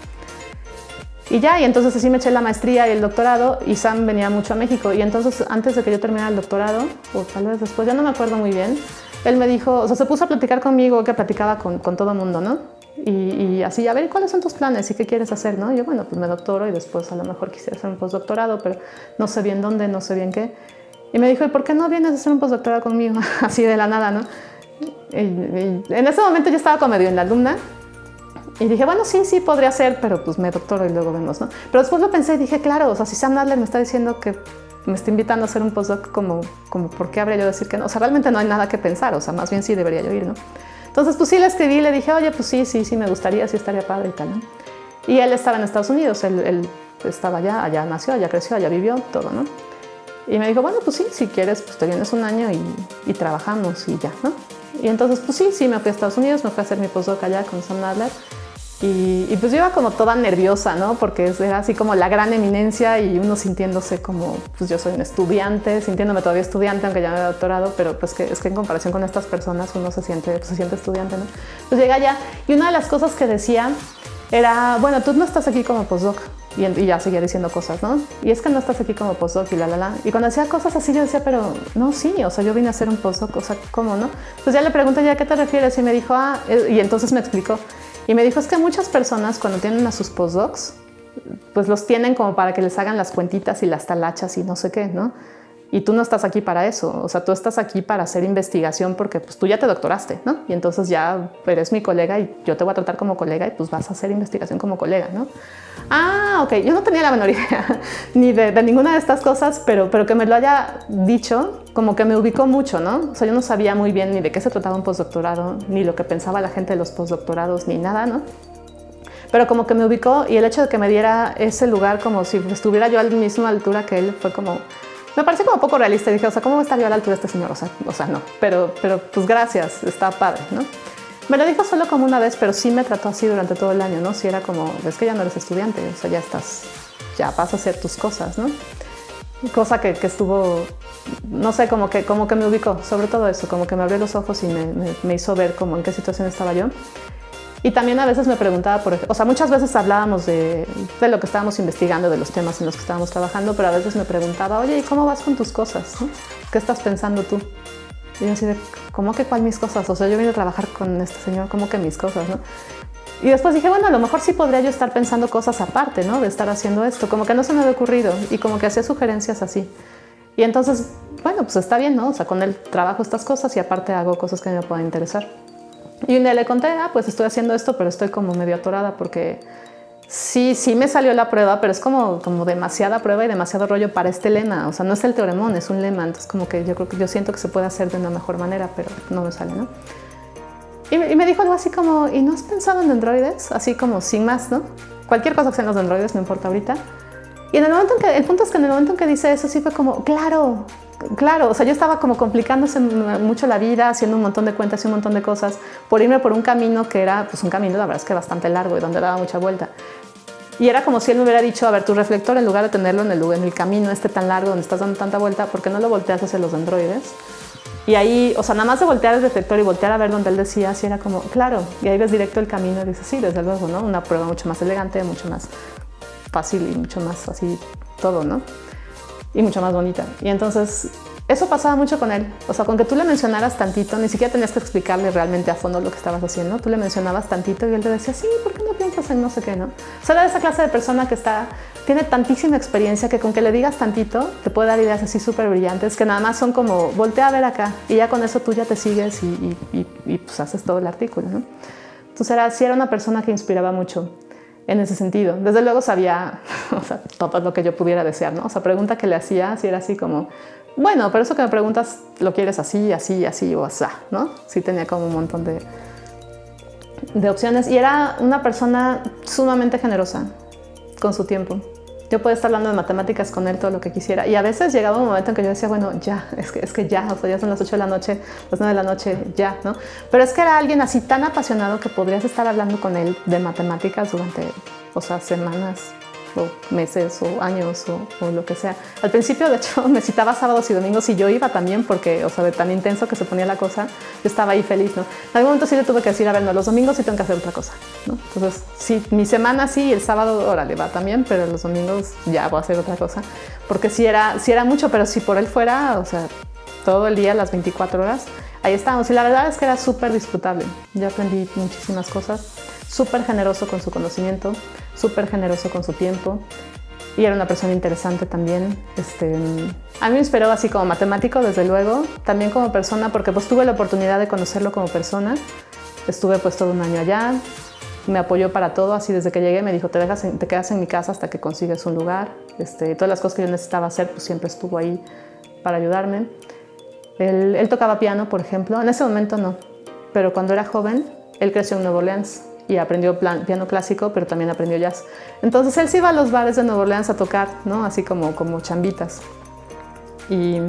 Y ya, y entonces así me eché la maestría y el doctorado y Sam venía mucho a México. Y entonces antes de que yo terminara el doctorado, o tal vez después, ya no me acuerdo muy bien, él me dijo, o sea, se puso a platicar conmigo, que platicaba con todo el mundo, ¿no? Y así, a ver, ¿cuáles son tus planes y qué quieres hacer, no? Y yo, bueno, pues me doctoro y después a lo mejor quisiera hacer un postdoctorado, pero no sé bien dónde, no sé bien qué. Y me dijo, ¿y por qué no vienes a hacer un postdoctorado conmigo? Así de la nada, ¿no? Y en ese momento yo estaba como medio en la alumna y dije, bueno, sí, podría ser, pero pues me doctoro y luego vemos, ¿no? Pero después lo pensé y dije, claro, o sea, si Sam Nadler me está diciendo que me está invitando a hacer un postdoc, como ¿por qué habría yo de decir que no? O sea, realmente no hay nada que pensar, o sea, más bien sí debería yo ir, ¿no? Entonces, pues sí le escribí y le dije, oye, pues sí, me gustaría, sí estaría padre y tal, ¿no? Y él estaba en Estados Unidos, él estaba allá nació, allá creció, allá vivió, todo, ¿no? Y me dijo, bueno, pues sí, si quieres, pues te vienes un año y trabajamos y ya, ¿no? Y entonces, pues sí, me fui a Estados Unidos, me fui a hacer mi postdoc allá con Sam Nadler. Y pues yo iba como toda nerviosa, ¿no? Porque era así como la gran eminencia y uno sintiéndose como, pues yo soy un estudiante, sintiéndome todavía estudiante, aunque ya me he doctorado, pero pues es que en comparación con estas personas uno se siente estudiante, ¿no? Pues llegué allá y una de las cosas que decía era, bueno, tú no estás aquí como postdoc. Y ya seguía diciendo cosas, ¿no? Y es que no estás aquí como postdoc y la. Y cuando decía cosas así yo decía, pero no, sí, o sea, yo vine a hacer un postdoc, o sea, ¿cómo, no? Pues ya le pregunté, ¿ya a qué te refieres? Y me dijo, y entonces me explicó. Y me dijo, es que muchas personas cuando tienen a sus postdocs, pues los tienen como para que les hagan las cuentitas y las talachas y no sé qué, ¿no? Y tú no estás aquí para eso, o sea, tú estás aquí para hacer investigación porque pues tú ya te doctoraste, ¿no? Y entonces ya eres mi colega y yo te voy a tratar como colega y pues vas a hacer investigación como colega, ¿no? Ok, yo no tenía la menor idea ni de ninguna de estas cosas, pero que me lo haya dicho como que me ubicó mucho, ¿no? O sea, yo no sabía muy bien ni de qué se trataba un postdoctorado, ni lo que pensaba la gente de los postdoctorados, ni nada, ¿no? Pero como que me ubicó y el hecho de que me diera ese lugar como si estuviera yo a la misma altura que él fue como... Me pareció como poco realista y dije, o sea, ¿cómo estar yo a la altura de este señor? O sea, no, pero pues gracias, está padre, ¿no? Me lo dijo solo como una vez, pero sí me trató así durante todo el año, ¿no? Sí era como, es que ya no eres estudiante, o sea, ya vas a hacer tus cosas, ¿no? Cosa que estuvo, no sé, como que me ubicó, sobre todo eso, como que me abrió los ojos y me hizo ver como en qué situación estaba yo. Y también a veces me preguntaba, o sea, muchas veces hablábamos de lo que estábamos investigando, de los temas en los que estábamos trabajando, pero a veces me preguntaba, oye, ¿y cómo vas con tus cosas? ¿No? ¿Qué estás pensando tú? Y yo así de, ¿cómo que cuál mis cosas? O sea, yo vine a trabajar con este señor, ¿cómo que mis cosas? ¿No? Y después dije, bueno, a lo mejor sí podría yo estar pensando cosas aparte, ¿no? De estar haciendo esto. Como que no se me había ocurrido y como que hacía sugerencias así. Y entonces, bueno, pues está bien, ¿no? O sea, con él trabajo estas cosas y aparte hago cosas que me puedan interesar. Y un día le conté, pues estoy haciendo esto, pero estoy como medio atorada porque sí me salió la prueba, pero es como demasiada prueba y demasiado rollo para este lema. O sea, no es el teoremón, es un lema. Entonces como que yo siento que se puede hacer de una mejor manera, pero no me sale, ¿no? Y me dijo algo así como, ¿y no has pensado en androides? Así como sin más, ¿no? Cualquier cosa que sean los androides, no importa ahorita. Y en el punto es que en el momento en que dice eso, sí fue como, claro. O sea, yo estaba como complicándose mucho la vida, haciendo un montón de cuentas y un montón de cosas, por irme por un camino que era, pues un camino, la verdad es que bastante largo y donde daba mucha vuelta. Y era como si él me hubiera dicho, a ver, tu reflector, en lugar de tenerlo en el camino este tan largo donde estás dando tanta vuelta, ¿por qué no lo volteas hacia los androides? Y ahí, o sea, nada más de voltear el reflector y voltear a ver donde él decía, así era como, claro, y ahí ves directo el camino y dices, sí, desde luego, ¿no? Una prueba mucho más elegante, mucho más fácil y mucho más así todo, ¿no? Y mucho más bonita. Y entonces eso pasaba mucho con él. O sea, con que tú le mencionaras tantito, ni siquiera tenías que explicarle realmente a fondo lo que estabas haciendo. Tú le mencionabas tantito y él te decía, sí, ¿por qué no piensas en no sé qué, no? O sea, era esa clase de persona que tiene tantísima experiencia que con que le digas tantito te puede dar ideas así súper brillantes que nada más son como, voltea a ver acá y ya con eso tú ya te sigues y pues haces todo el artículo, ¿no? Entonces sí era una persona que inspiraba mucho en ese sentido. Desde luego sabía, o sea, todo lo que yo pudiera desear, ¿no? O sea, pregunta que le hacía, si era así como, bueno, pero eso que me preguntas, ¿lo quieres así, así, así o así, ¿no? Sí tenía como un montón de opciones y era una persona sumamente generosa con su tiempo. Yo podía estar hablando de matemáticas con él todo lo que quisiera y a veces llegaba un momento en que yo decía, bueno, ya, es que ya, o sea, ya son las 8 de la noche, las 9 de la noche, ya, ¿no? Pero es que era alguien así tan apasionado que podrías estar hablando con él de matemáticas durante, o sea, semanas o meses o años o lo que sea. Al principio, de hecho, me citaba sábados y domingos y yo iba también porque, o sea, de tan intenso que se ponía la cosa, yo estaba ahí feliz, ¿no? En algún momento sí le tuve que decir, a ver, no, los domingos sí tengo que hacer otra cosa, ¿no? Entonces, sí, mi semana sí, el sábado, órale, va también, pero los domingos ya voy a hacer otra cosa. Porque sí era mucho, pero si por él fuera, o sea, todo el día, las 24 horas, ahí estábamos. Y la verdad es que era súper disfrutable. Yo aprendí muchísimas cosas. Súper generoso con su conocimiento, súper generoso con su tiempo y era una persona interesante también. A mí me inspiró así como matemático, desde luego, también como persona, porque pues tuve la oportunidad de conocerlo como persona. Estuve pues todo un año allá, me apoyó para todo, así desde que llegué me dijo, te quedas en mi casa hasta que consigues un lugar. Todas las cosas que yo necesitaba hacer, pues siempre estuvo ahí para ayudarme. Él tocaba piano, por ejemplo, en ese momento no, pero cuando era joven, él creció en Nueva Orleans y aprendió piano clásico, pero también aprendió jazz. Entonces él se iba a los bares de Nueva Orleans a tocar, ¿no? Así como chambitas. Y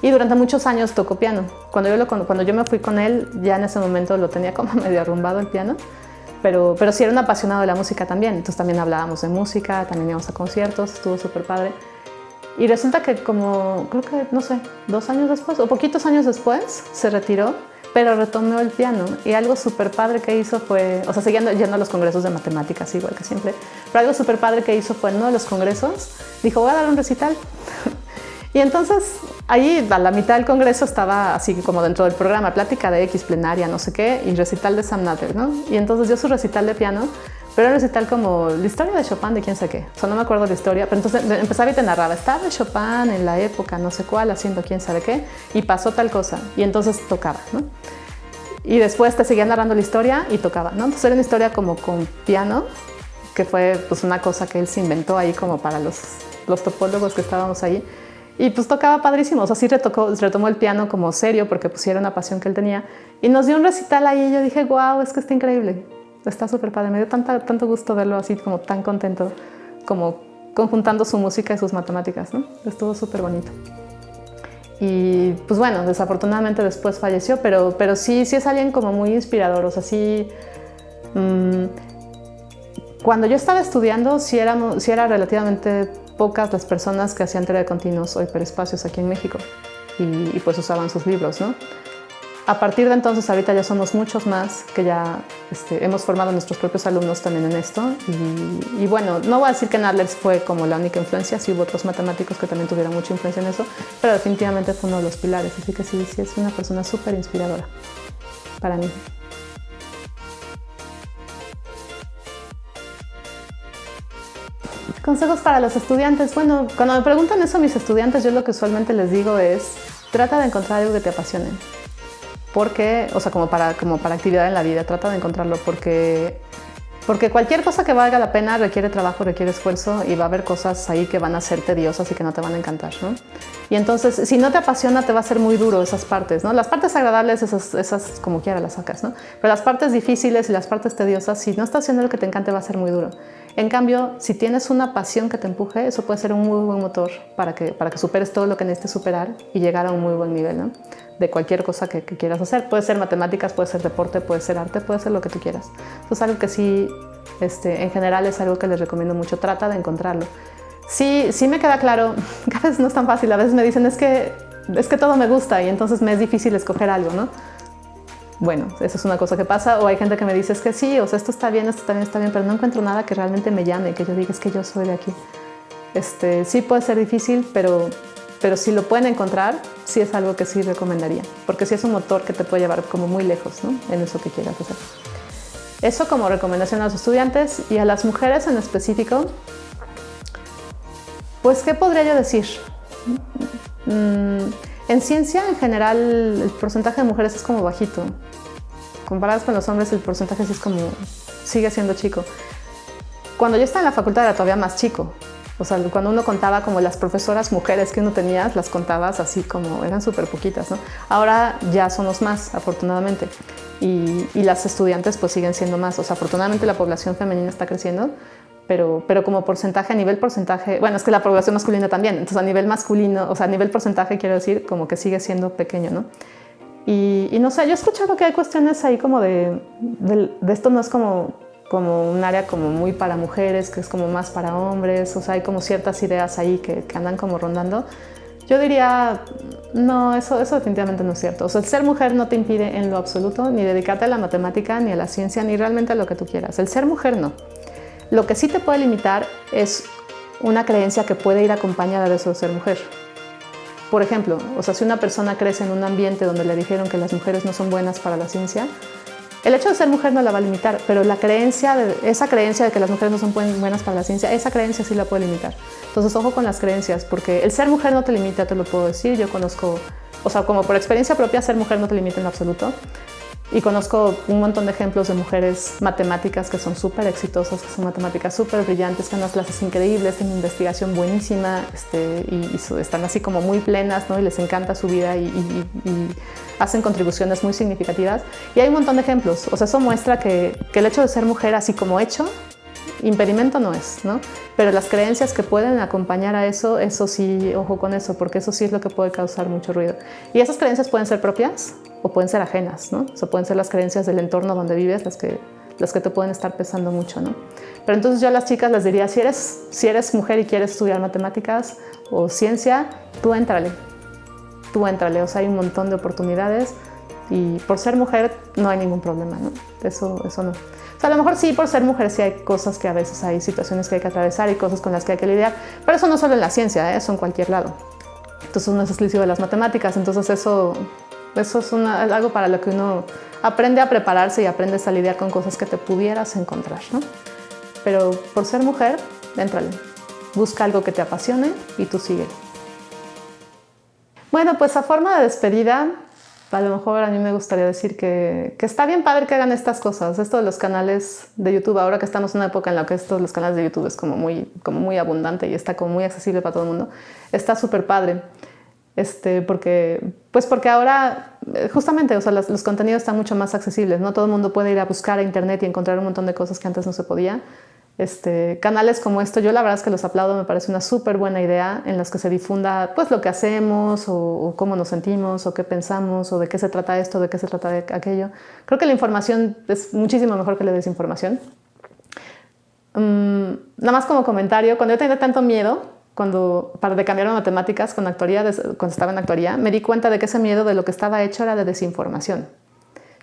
durante muchos años tocó piano. Cuando yo me fui con él, ya en ese momento lo tenía como medio arrumbado el piano, pero sí era un apasionado de la música también. Entonces también hablábamos de música, también íbamos a conciertos, estuvo súper padre. Y resulta que creo que, no sé, 2 años después o poquitos años después se retiró, pero retomó el piano y algo súper padre que hizo fue, o sea, seguía yendo a los congresos de matemáticas igual que siempre, pero algo súper padre que hizo fue en uno de los congresos, dijo, voy a dar un recital. Y entonces ahí a la mitad del congreso estaba así como dentro del programa, plática de X, plenaria, no sé qué, y recital de Sam Nather, ¿no? Y entonces dio su recital de piano, pero era un recital como la historia de Chopin, de quién sé qué, o sea, no me acuerdo la historia, pero entonces empezaba y te narraba, estaba Chopin en la época no sé cuál, haciendo quién sabe qué, y pasó tal cosa, y entonces tocaba, ¿no? Y después te seguía narrando la historia y tocaba, ¿no? Entonces era una historia como con piano, que fue pues una cosa que él se inventó ahí como para los topólogos que estábamos ahí. Y pues tocaba padrísimo, o sea, sí retomó el piano como serio porque pues era una pasión que él tenía. Y nos dio un recital ahí y yo dije, wow, es que está increíble, está súper padre. Me dio tanto gusto verlo así como tan contento, como conjuntando su música y sus matemáticas, ¿no? Estuvo súper bonito. Y pues bueno, desafortunadamente después falleció, pero sí es alguien como muy inspirador, o sea, sí... Cuando yo estaba estudiando, sí era relativamente pocas las personas que hacían teoría de continuos o hiperespacios aquí en México y pues usaban sus libros, ¿no? A partir de entonces, ahorita ya somos muchos más que ya hemos formado a nuestros propios alumnos también en esto. Y bueno, no voy a decir que Nadler's fue como la única influencia, sí hubo otros matemáticos que también tuvieron mucha influencia en eso, pero definitivamente fue uno de los pilares. Así que sí, es una persona súper inspiradora para mí. Consejos para los estudiantes. Bueno, cuando me preguntan eso mis estudiantes, yo lo que usualmente les digo es, trata de encontrar algo que te apasione. Porque, o sea, como para actividad en la vida, trata de encontrarlo porque cualquier cosa que valga la pena requiere trabajo, requiere esfuerzo y va a haber cosas ahí que van a ser tediosas y que no te van a encantar, ¿no? Y entonces, si no te apasiona, te va a ser muy duro esas partes, ¿no? Las partes agradables, esas como quiera las sacas, ¿no? Pero las partes difíciles y las partes tediosas, si no estás haciendo lo que te encante, va a ser muy duro. En cambio, si tienes una pasión que te empuje, eso puede ser un muy buen motor para que superes todo lo que necesites superar y llegar a un muy buen nivel, ¿no? De cualquier cosa que quieras hacer. Puede ser matemáticas, puede ser deporte, puede ser arte, puede ser lo que tú quieras. Eso es algo que sí, en general es algo que les recomiendo mucho. Trata de encontrarlo. Sí me queda claro, que a veces no es tan fácil. A veces me dicen, es que todo me gusta y entonces me es difícil escoger algo, ¿no? Bueno, eso es una cosa que pasa. O hay gente que me dice, es que sí, o sea, esto está bien, pero no encuentro nada que realmente me llame, que yo diga, es que yo soy de aquí. Sí puede ser difícil, pero si lo pueden encontrar, sí es algo que sí recomendaría, porque sí es un motor que te puede llevar como muy lejos, ¿no? En eso que quieras hacer. Eso como recomendación a los estudiantes y a las mujeres en específico. Pues, ¿qué podría yo decir? En ciencia, en general, el porcentaje de mujeres es como bajito. Comparadas con los hombres, el porcentaje sí es como, sigue siendo chico. Cuando yo estaba en la facultad era todavía más chico. O sea, cuando uno contaba como las profesoras mujeres que uno tenía, las contabas así como, eran súper poquitas, ¿no? Ahora ya somos más, afortunadamente. Y las estudiantes pues siguen siendo más. O sea, afortunadamente la población femenina está creciendo, pero como porcentaje, a nivel porcentaje, bueno, es que la población masculina también. Entonces, a nivel masculino, o sea, a nivel porcentaje, quiero decir, como que sigue siendo pequeño, ¿no? Y no sé, yo he escuchado que hay cuestiones ahí como de esto no es como un área como muy para mujeres, que es como más para hombres, o sea, hay como ciertas ideas ahí que andan como rondando. Yo diría, no, eso definitivamente no es cierto. O sea, el ser mujer no te impide en lo absoluto ni dedicarte a la matemática, ni a la ciencia, ni realmente a lo que tú quieras. El ser mujer no. Lo que sí te puede limitar es una creencia que puede ir acompañada de eso de ser mujer. Por ejemplo, o sea, si una persona crece en un ambiente donde le dijeron que las mujeres no son buenas para la ciencia, el hecho de ser mujer no la va a limitar, pero esa creencia de que las mujeres no son buenas para la ciencia, esa creencia sí la puede limitar. Entonces, ojo con las creencias, porque el ser mujer no te limita, te lo puedo decir. Yo conozco, o sea, como por experiencia propia, ser mujer no te limita en absoluto. Y conozco un montón de ejemplos de mujeres matemáticas que son súper exitosas, que son matemáticas súper brillantes, que dan unas clases increíbles, tienen investigación buenísima y están así como muy plenas, ¿no? Y les encanta su vida y hacen contribuciones muy significativas. Y hay un montón de ejemplos. O sea, eso muestra que el hecho de ser mujer así como hecho, impedimento no es, ¿no? Pero las creencias que pueden acompañar a eso sí, ojo con eso, porque eso sí es lo que puede causar mucho ruido. Y esas creencias pueden ser propias o pueden ser ajenas, ¿no? O sea, pueden ser las creencias del entorno donde vives las que te pueden estar pesando mucho, ¿no? Pero entonces yo a las chicas les diría, si eres mujer y quieres estudiar matemáticas o ciencia, tú éntrale, o sea, hay un montón de oportunidades y por ser mujer no hay ningún problema, ¿no? Eso no. O sea, a lo mejor sí, por ser mujer sí hay cosas que a veces hay situaciones que hay que atravesar y cosas con las que hay que lidiar, pero eso no solo en la ciencia, eso en cualquier lado. Entonces no es exclusivo de las matemáticas, entonces eso es algo para lo que uno aprende a prepararse y aprendes a lidiar con cosas que te pudieras encontrar, ¿no? Pero por ser mujer, éntrale. Busca algo que te apasione y tú sigue. Bueno, pues a forma de despedida, a lo mejor a mí me gustaría decir que está bien padre que hagan estas cosas. Esto de los canales de YouTube, ahora que estamos en una época en la que los canales de YouTube es como muy abundante y está como muy accesible para todo el mundo, está súper padre. Porque ahora justamente, o sea, los contenidos están mucho más accesibles, ¿no? Todo el mundo puede ir a buscar a internet y encontrar un montón de cosas que antes no se podía. Canales como esto, yo la verdad es que los aplaudo, me parece una súper buena idea en las que se difunda pues lo que hacemos o cómo nos sentimos o qué pensamos o de qué se trata esto, de qué se trata de aquello. Creo que la información es muchísimo mejor que la desinformación. Nada más como comentario, cuando yo tenía tanto miedo de cambiarme a matemáticas cuando estaba en actuaría, me di cuenta de que ese miedo de lo que estaba hecho era de desinformación.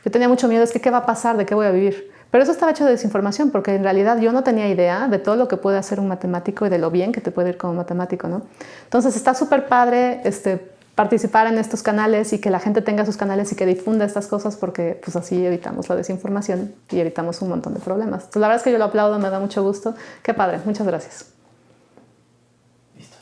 Yo tenía mucho miedo, es que ¿qué va a pasar? ¿De qué voy a vivir? Pero eso estaba hecho de desinformación, porque en realidad yo no tenía idea de todo lo que puede hacer un matemático y de lo bien que te puede ir como matemático, ¿no? Entonces está súper padre participar en estos canales y que la gente tenga sus canales y que difunda estas cosas, porque pues así evitamos la desinformación y evitamos un montón de problemas. Entonces, la verdad es que yo lo aplaudo, me da mucho gusto. Qué padre, muchas gracias. Listo.